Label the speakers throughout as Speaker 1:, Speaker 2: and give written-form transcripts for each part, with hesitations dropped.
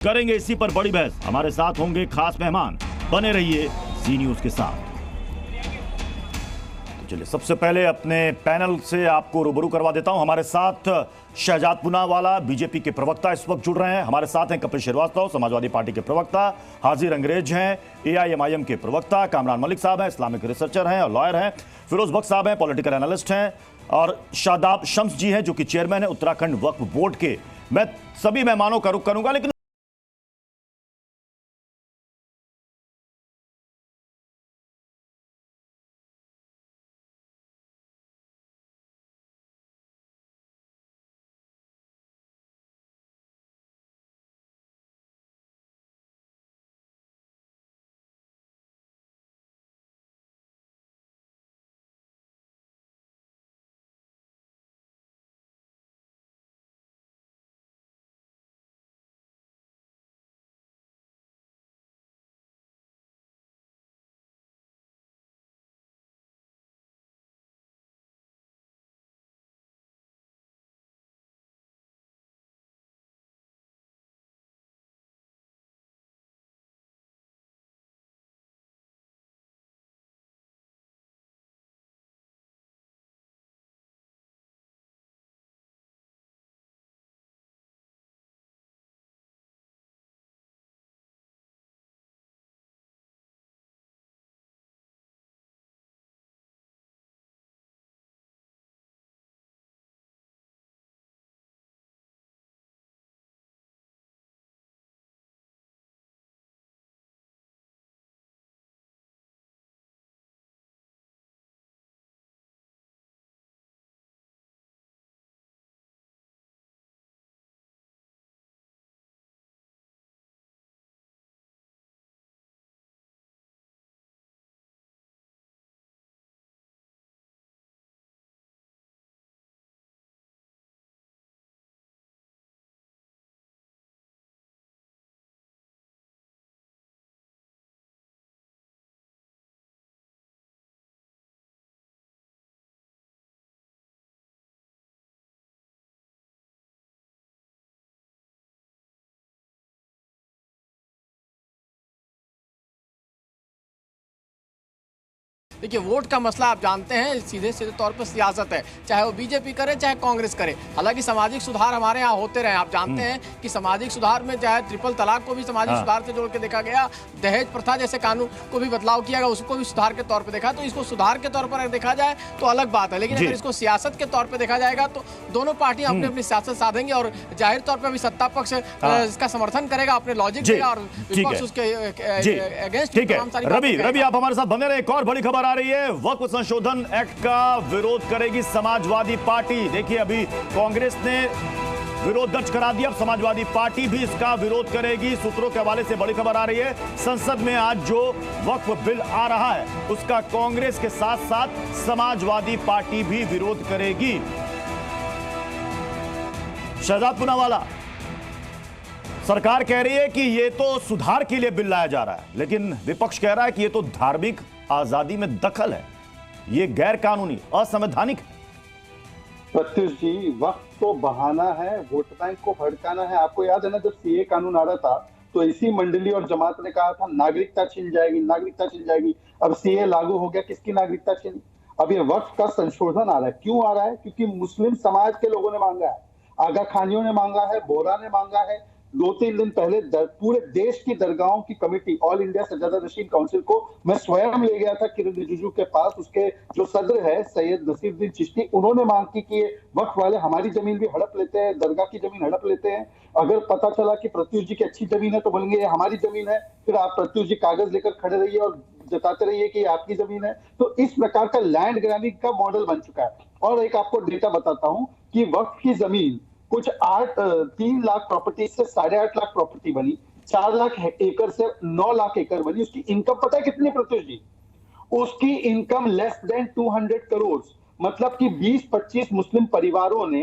Speaker 1: करेंगे इसी पर बड़ी बहस। हमारे साथ होंगे खास मेहमान, बने रहिए जी न्यूज के साथ। तो चलिए सबसे पहले अपने पैनल से आपको रूबरू करवा देता हूं। हमारे साथ शहजाद पूनावाला बीजेपी के प्रवक्ता इस वक्त जुड़ रहे हैं। हमारे साथ हैं कपिल श्रीवास्तव समाजवादी पार्टी के प्रवक्ता, हाजिर अंग्रेज हैं AIMIM के प्रवक्ता, कामरान मलिक साहब हैं इस्लामिक रिसर्चर हैं और लॉयर हैं, फिरोज बख्श साहब हैं पॉलिटिकल एनालिस्ट हैं, और शादाब शम्स जी हैं जो कि चेयरमैन है उत्तराखंड वक्फ बोर्ड के। मैं सभी मेहमानों का रुख करूंगा, लेकिन
Speaker 2: देखिए, वोट का मसला आप जानते हैं सीधे सीधे तौर पर सियासत है, चाहे वो बीजेपी करे चाहे कांग्रेस करे। हालांकि सामाजिक सुधार हमारे यहाँ होते रहे। आप जानते हैं कि सामाजिक सुधार में चाहे ट्रिपल तलाक को भी सामाजिक सुधार से जोड़ के देखा गया, दहेज प्रथा जैसे कानून को भी बदलाव किया गया, उसको भी सुधार के तौर पर देखा। तो इसको सुधार के तौर पर अगर देखा जाए तो अलग बात है, लेकिन अगर इसको सियासत के तौर पर देखा जाएगा तो दोनों पार्टियां अपनी अपनी सियासत साधेंगे और जाहिर तौर पर भी सत्ता पक्ष इसका समर्थन करेगा, अपने लॉजिक देगा, और विपक्ष उसके अगेंस्ट।
Speaker 1: रवि आप हमारे साथ बने रहे। एक और बड़ी खबर आ रही है, वक्फ संशोधन एक्ट का विरोध करेगी समाजवादी पार्टी। देखिए, अभी कांग्रेस ने विरोध दर्ज करा दिया, अब समाजवादी पार्टी भी इसका विरोध करेगी। सूत्रों के हवाले से बड़ी खबर आ रही है, संसद में आज जो वक्फ बिल आ रहा है उसका कांग्रेस के साथ साथ समाजवादी पार्टी भी विरोध करेगी। शहजाद पूनावाला, सरकार कह रही है कि ये तो सुधार के लिए बिल लाया जा रहा है, लेकिन विपक्ष कह रहा है कि ये तो धार्मिक आजादी में दखल है, ये गैर कानूनी असंवैधानिक है।
Speaker 3: प्रत्युष जी, वक्त तो बहाना है, वोट बैंक को भड़काना है। आपको याद है ना, जब CA कानून आ रहा था तो इसी मंडली और जमात ने कहा था नागरिकता छीन जाएगी, नागरिकता छीन जाएगी। अब CA लागू हो गया, किसकी नागरिकता छीनी? अब ये वक्त का संशोधन आ रहा है। क्यों आ रहा है? क्योंकि मुस्लिम समाज के लोगों ने मांगा है, आगा खानियों ने मांगा है, बोहरा ने मांगा है। 2-3 दिन पहले पूरे देश की दरगाहों की कमेटी, ऑल इंडिया सज्जादा नशीन काउंसिल को मैं स्वयं ले गया था किरण रिजिजू के पास। उसके जो सदर है सैयद नसीरुद्दीन चिश्ती, उन्होंने मांग की कि ये वक्फ वाले हमारी जमीन भी हड़प लेते हैं, दरगाह की जमीन हड़प लेते हैं। अगर पता चला कि प्रत्युष जी की अच्छी जमीन है तो बोलेंगे ये हमारी जमीन है, फिर आप प्रत्युष जी कागज लेकर खड़े रहिए और जताते रहिए कि आपकी जमीन है। तो इस प्रकार का लैंड ग्रैबिंग का मॉडल बन चुका है। और एक आपको डेटा बताता हूं कि वक्फ की जमीन कुछ 3 लाख प्रॉपर्टी से 8.5 लाख प्रॉपर्टी बनी, 4 लाख एकड़ से 9 लाख एकड़ बनी। उसकी इनकम पता है कितनी प्रत्युष जी? उसकी इनकम लेस देन 200 करोड़। मतलब कि 20-25 मुस्लिम परिवारों ने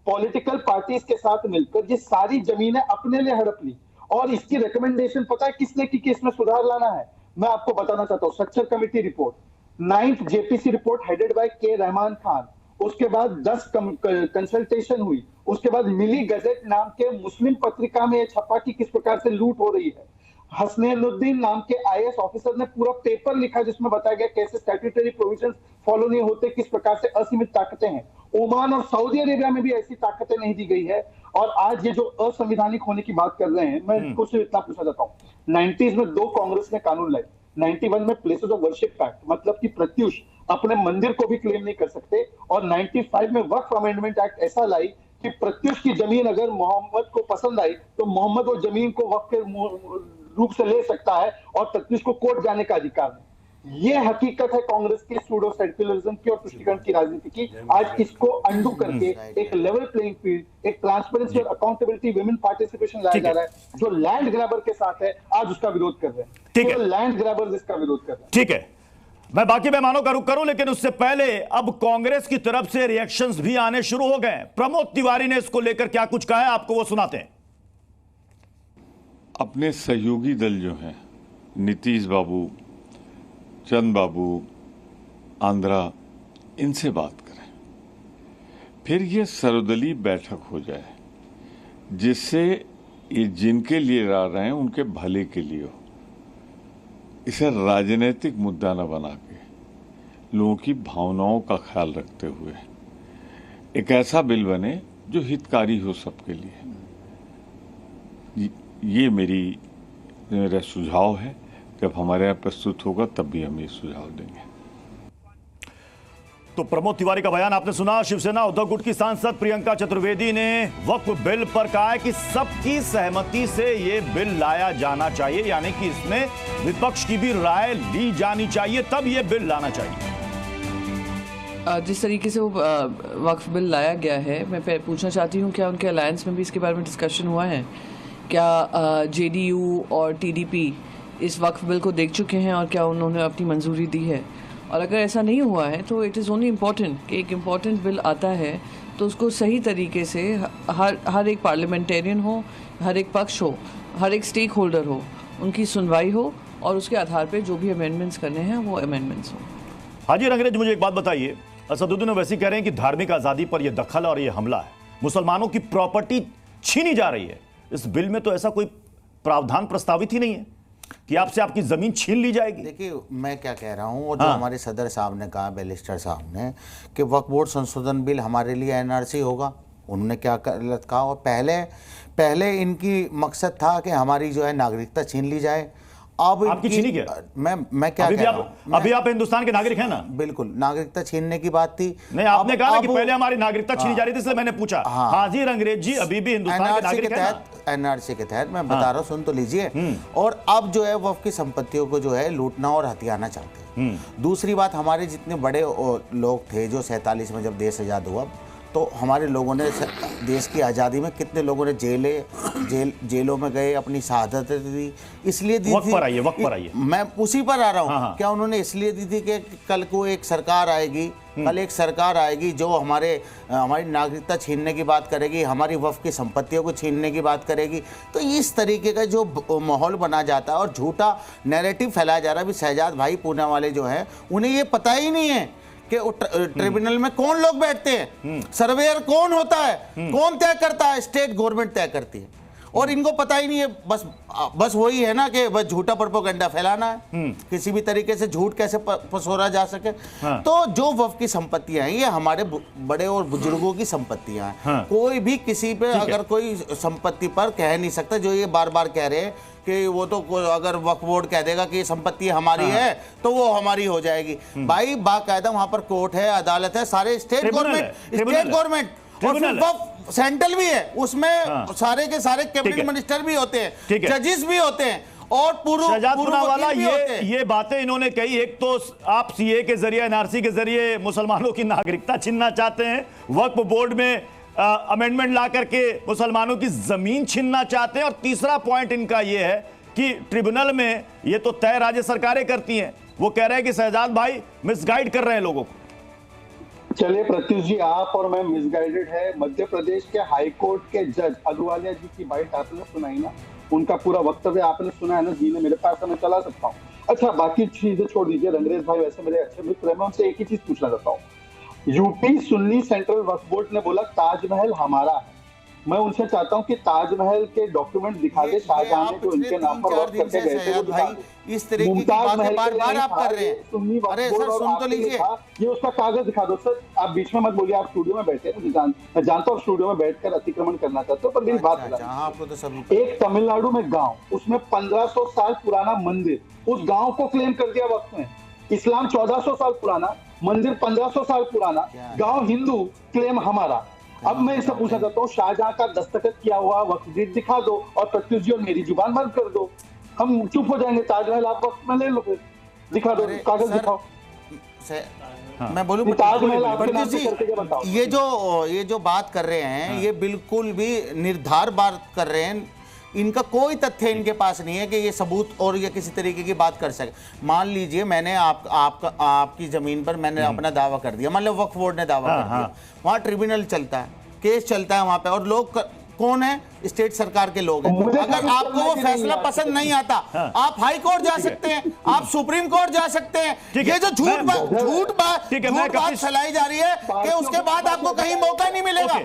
Speaker 3: पॉलिटिकल पार्टीज के साथ मिलकर ये सारी जमीनें अपने लिए हड़प ली। और इसकी रिकमेंडेशन पता है किसने की कि इसमें सुधार लाना है? मैं आपको बताना चाहता हूं। Structure committee report, 9th JPC report headed by के रहमान खान, उसके बाद 10 कंसल्टेशन हुई, उसके बाद मिली गजट नाम के मुस्लिम पत्रिका में छपा कि किस प्रकार से लूट हो रही है। हसनैनुद्दीन नाम के आईएएस ऑफिसर ने पूरा पेपर लिखा जिसमें बताया गया कैसे स्टैट्यूटरी प्रोविजंस फॉलो नहीं होते, किस प्रकार से असीमित ताकतें हैं। ओमान और सऊदी अरेबिया में भी ऐसी ताकतें नहीं दी गई है। और आज ये जो असंवैधानिक होने की बात कर रहे हैं, मैं कुछ इतना पूछना चाहता हूँ, 90s में 2 कांग्रेस ने कानून लाए, 91 में प्लेसेस ऑफ वर्शिप एक्ट, मतलब कि प्रत्युष अपने मंदिर को भी क्लेम नहीं कर सकते, और 95 में वक्फ अमेंडमेंट एक्ट ऐसा लाई कि प्रत्युष की जमीन अगर मोहम्मद को पसंद आई तो मोहम्मद वो जमीन को वक्फ के रूप से ले सकता है और प्रत्युष को कोर्ट जाने का अधिकार है। ये हकीकत है कांग्रेस की सूडो सेक्युलरिज्म की और तुष्टीकरण की राजनीति की। आज इसको अंडू करके एक लेवल प्लेइंग फील्ड, एक ट्रांसपेरेंसी और अकाउंटेबिलिटी, विमेन पार्टिसिपेशन लाया जा रहा है। जो लैंड ग्रैबर के साथ है आज उसका विरोध कर रहे हैं।
Speaker 1: ठीक है,
Speaker 3: लैंड ग्रैबर्स इसका विरोध कर रहे हैं।
Speaker 1: ठीक है, मैं बाकी मेहमानों का रुख करूं, लेकिन उससे पहले अब कांग्रेस की तरफ से रिएक्शंस भी आने शुरू हो गए। प्रमोद तिवारी ने इसको लेकर क्या कुछ कहा है, आपको वो सुनाते हैं।
Speaker 4: अपने सहयोगी दल जो हैं, नीतीश बाबू, चंद बाबू, आंध्रा, इनसे बात करें, फिर ये सर्वदलीय बैठक हो जाए जिससे ये जिनके लिए ला रहे हैं उनके भले के लिए हो। इसे राजनीतिक मुद्दा न बना के लोगों की भावनाओं का ख्याल रखते हुए एक ऐसा बिल बने जो हितकारी हो सबके लिए। ये मेरा सुझाव है। जब हमारे यहाँ प्रस्तुत होगा तब भी हम ये सुझाव देंगे।
Speaker 1: तो प्रमोद तिवारी का बयान आपने सुना। शिवसेना उद्धव गुट की सांसद प्रियंका चतुर्वेदी ने वक्फ बिल पर कहा है कि सबकी सहमति से ये बिल लाया जाना चाहिए, यानी कि इसमें विपक्ष की भी राय ली जानी चाहिए, तब ये बिल लाना चाहिए।
Speaker 5: जिस तरीके से वो वक्फ बिल लाया गया है, मैं पूछना चाहती हूँ क्या उनके अलायंस में भी इसके बारे में डिस्कशन हुआ है? क्या जेडीयू और टीडीपी इस वक्फ बिल को देख चुके हैं और क्या उन्होंने अपनी मंजूरी दी है? और अगर ऐसा नहीं हुआ है तो इट इज़ ओनली इम्पॉर्टेंट कि एक इम्पॉर्टेंट बिल आता है तो उसको सही तरीके से हर एक पार्लियामेंटेरियन हो, हर एक पक्ष हो, हर एक स्टेक होल्डर हो, उनकी सुनवाई हो और उसके आधार पे जो भी अमेंडमेंट्स करने हैं वो अमेंडमेंट्स हो।
Speaker 1: हाजी अंग्रेज, मुझे एक बात बताइए, असदुद्दीन ओवैसी कह रहे हैं कि धार्मिक आज़ादी पर यह दखल और यह हमला है, मुसलमानों की प्रॉपर्टी छीनी जा रही है। इस बिल में तो ऐसा कोई प्रावधान प्रस्तावित ही नहीं है कि आपसे आपकी जमीन छीन ली जाएगी।
Speaker 6: देखिए, मैं क्या कह रहा हूँ, और जो हमारे सदर साहब ने कहा, बैरिस्टर साहब ने, कि वक्फ बोर्ड संशोधन बिल हमारे लिए एनआरसी होगा, उन्होंने क्या गलत कहा। और पहले इनकी मकसद था कि हमारी जो है नागरिकता छीन ली जाए। अब
Speaker 1: आपकी छीनी क्या?
Speaker 6: मैं क्या कह रहा हूं,
Speaker 1: अभी आप हिंदुस्तान के नागरिक हैं ना?
Speaker 6: बिल्कुल, नागरिकता छीनने की बात थी।
Speaker 1: नहीं, आपने कहा ना कि पहले हमारी नागरिकता छीनी जा रही थी, इसलिए मैंने पूछा। हाजिर अंग्रेज जी अभी भी हिंदुस्तान के नागरिक हैं ना?
Speaker 6: एनआरसी के तहत मैं बता रहा हूँ, सुन तो लीजिए। और अब जो है वक्फ की संपत्तियों को जो है लूटना और हथियाना चाहते हैं। दूसरी बात, हमारे जितने बड़े लोग थे जो 47 में जब देश आज़ाद हुआ, तो हमारे लोगों ने देश की आज़ादी में कितने लोगों ने जेलों में गए, अपनी शहादत दी, इसलिए दी थी।
Speaker 1: वक्त पर आइए,
Speaker 6: मैं उसी पर आ रहा हूँ। क्या उन्होंने इसलिए दी थी कि कल को एक सरकार आएगी, कल एक सरकार आएगी जो हमारी नागरिकता छीनने की बात करेगी, हमारी वक्फ की संपत्तियों को छीनने की बात करेगी। तो इस तरीके का जो माहौल बना जाता है और झूठा नैरेटिव फैलाया जा रहा है। अभी शहजाद भाई पूना वाले जो हैं, उन्हें ये पता ही नहीं है कि ट्रिब्यूनल में कौन लोग बैठते हैं, सर्वेयर कौन होता है, कौन तय करता है, स्टेट गवर्नमेंट तय करती है। और इनको पता ही नहीं है, बस वही है ना कि बस झूठा प्रोपेगेंडा फैलाना है, किसी भी तरीके से झूठ कैसे पसोरा जा सके। तो जो वक्फ की संपत्तियां हैं, ये हमारे बड़े और बुजुर्गों की संपत्तियां हैं। कोई भी किसी पे अगर कोई संपत्ति पर कह नहीं सकता, जो ये बार बार कह रहे हैं कि वो तो अगर वक्फ बोर्ड कह देगा कि ये संपत्ति हमारी है तो वो हमारी हो जाएगी। भाई, बाकायदा वहां पर कोर्ट है, अदालत है, सारे स्टेट गवर्नमेंट और फिर वक्फ सेंट्रल भी है, उसमें सारे के सारे कैबिनेट मिनिस्टर भी होते हैं, जजेस भी होते हैं और पूर्व
Speaker 1: वाला ये बातें इन्होंने कही। एक तो आप सीए के जरिए, एनआरसी के जरिए मुसलमानों की नागरिकता छीनना चाहते हैं, वक्फ बोर्ड में अमेंडमेंट ला करके मुसलमानों की जमीन छीनना चाहते हैं, और तीसरा पॉइंट इनका यह है कि ट्रिब्यूनल में ये तो तय राज्य सरकारें करती हैं। वो कह रहे हैं कि शहजाद भाई मिसगाइड कर रहे हैं लोगों को।
Speaker 3: चलिए प्रत्युष जी, आप और मैं मिसगाइडेड है। मध्य प्रदेश के हाई कोर्ट के जज अहलूवालिया जी की बाइट आपने सुनाई ना, उनका पूरा वक्तव्य आपने सुना है ना जी ने, मेरे पास मैं चला सकता हूँ। अच्छा, बाकी चीजें छोड़ दीजिए, रंगरेज भाई वैसे मेरे अच्छे मित्र हैं, मैं उनसे एक ही चीज पूछना चाहता हूँ। यूपी सुन्नी सेंट्रल वक्फ बोर्ड ने बोला ताजमहल हमारा है, मैं उनसे चाहता हूँ कि ताजमहल के डॉक्यूमेंट दिखा दे, शाहजहां ने जो इनके नाम पर वक्त करके गए थे वो दिखा दे।
Speaker 6: इस तरीके की
Speaker 3: मुमताज
Speaker 6: बातें
Speaker 3: महल
Speaker 6: बार
Speaker 3: के
Speaker 6: बार
Speaker 3: नहीं
Speaker 6: आप
Speaker 3: था,
Speaker 6: कर रहे
Speaker 3: ये
Speaker 6: हैं।
Speaker 3: सुन्नी वक्फ
Speaker 6: अरे
Speaker 3: बोर्ड
Speaker 6: सर
Speaker 3: और
Speaker 6: सुन तो
Speaker 3: आपके लिए
Speaker 6: लीजिए।
Speaker 3: था, ये उसका कागज दिखा दो सर। आप बीच में मत बोलिए, आप स्टूडियो में बैठे, मैं जानता हूँ स्टूडियो में बैठकर अतिक्रमण करना चाहते हो, पर मेरी बात सुनिए।
Speaker 6: आपको तो सब
Speaker 3: एक तमिलनाडु में गांव, उसमें 1500 साल पुराना मंदिर, उस गांव को क्लेम कर दिया वक्त में। इस्लाम 1400 साल पुराना, मंदिर 1500 साल पुराना, गांव हिंदू, क्लेम हमारा। अब मैं इससे पूछना चाहता हूँ, शाहजहां का दस्तखत किया हुआ वक्त डीड दिखा दो और प्रत्युष जी और मेरी जुबान बंद कर दो, हम चुप हो जाएंगे। ताजमहल आप वक्त में ले लो, फिर दिखा दो, कागज दिखाओ।
Speaker 6: मैं बोलूं
Speaker 3: ताजमहल आपके नाम
Speaker 6: जी,
Speaker 3: से करके बताओ।
Speaker 6: ये जो बात कर रहे हैं, ये बिल्कुल भी निर्धार बात कर रहे हैं। इनका कोई तथ्य इनके पास नहीं है कि ये सबूत और ये किसी तरीके की बात कर सके। मान लीजिए मैंने आपकी जमीन पर मैंने अपना दावा कर दिया, मान लो वक्फ बोर्ड ने दावा कर दिया, वहाँ ट्रिब्यूनल चलता है, केस चलता है वहाँ पे, और लोग कौन है? स्टेट सरकार के लोग हैं। अगर आपको वो फैसला पसंद नहीं आता, आप हाई कोर्ट जा सकते हैं, आप सुप्रीम कोर्ट जा सकते हैं। ये जो झूठ बात फैलाई जा रही है कि उसके बाद आपको कहीं मौका नहीं मिलेगा।